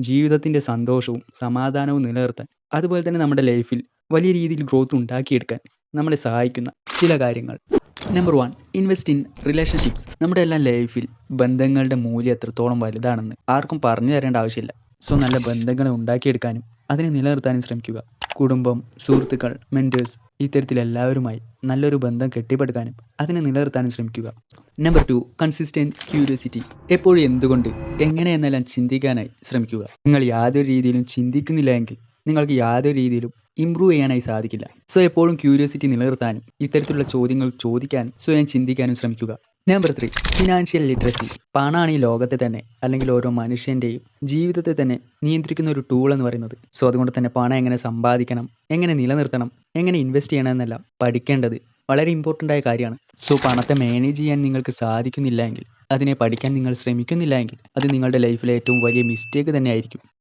ജീവിതത്തിൻ്റെ സന്തോഷവും സമാധാനവും നിലനിർത്താൻ അതുപോലെ തന്നെ നമ്മുടെ ലൈഫിൽ വലിയ രീതിയിൽ ഗ്രോത്ത് ഉണ്ടാക്കിയെടുക്കാൻ നമ്മളെ സഹായിക്കുന്ന ചില കാര്യങ്ങൾ. Number 1, invest in relationships. നമ്മുടെ എല്ലാം ലൈഫിൽ ബന്ധങ്ങളുടെ മൂല്യം എത്രത്തോളം വലുതാണെന്ന് ആർക്കും പറഞ്ഞു തരേണ്ട ആവശ്യമില്ല. സോ നല്ല ബന്ധങ്ങളെ ഉണ്ടാക്കിയെടുക്കാനും അതിനെ നിലനിർത്താനും ശ്രമിക്കുക. കുടുംബം, സുഹൃത്തുക്കൾ, മെൻറ്റേഴ്സ് ഇത്തരത്തിൽ എല്ലാവരുമായി നല്ലൊരു ബന്ധം കെട്ടിപ്പടുക്കാനും അതിനെ നിലനിർത്താനും ശ്രമിക്കുക. Number 2, consistent curiosity. എപ്പോഴും എന്തുകൊണ്ട്, എങ്ങനെ എന്നെല്ലാം ചിന്തിക്കാനായി ശ്രമിക്കുക. നിങ്ങൾ യാതൊരു രീതിയിലും ചിന്തിക്കുന്നില്ല എങ്കിൽ നിങ്ങൾക്ക് യാതൊരു രീതിയിലും ഇമ്പ്രൂവ് ചെയ്യാനായി സാധിക്കില്ല. സോ എപ്പോഴും ക്യൂരിയോസിറ്റി നിലനിർത്താനും ഇത്തരത്തിലുള്ള ചോദ്യങ്ങൾ ചോദിക്കാനും സ്വയം ചിന്തിക്കാനും ശ്രമിക്കുക. Number 3, financial literacy. പണമാണ് ഈ ലോകത്തെ തന്നെ അല്ലെങ്കിൽ ഓരോ മനുഷ്യൻ്റെയും ജീവിതത്തെ തന്നെ നിയന്ത്രിക്കുന്ന ഒരു ടൂൾ എന്ന് പറയുന്നത്. സോ അതുകൊണ്ട് തന്നെ പണം എങ്ങനെ സമ്പാദിക്കണം, എങ്ങനെ നിലനിർത്തണം, എങ്ങനെ ഇൻവെസ്റ്റ് ചെയ്യണം എന്നെല്ലാം പഠിക്കേണ്ടത് വളരെ ഇമ്പോർട്ടൻ്റ് ആയ കാര്യമാണ്. സോ പണത്തെ മാനേജ് ചെയ്യാൻ നിങ്ങൾക്ക് സാധിക്കുന്നില്ല എങ്കിൽ, അതിനെ പഠിക്കാൻ നിങ്ങൾ ശ്രമിക്കുന്നില്ല എങ്കിൽ അത് നിങ്ങളുടെ ലൈഫിലെ ഏറ്റവും വലിയ മിസ്റ്റേക്ക് തന്നെയായിരിക്കും.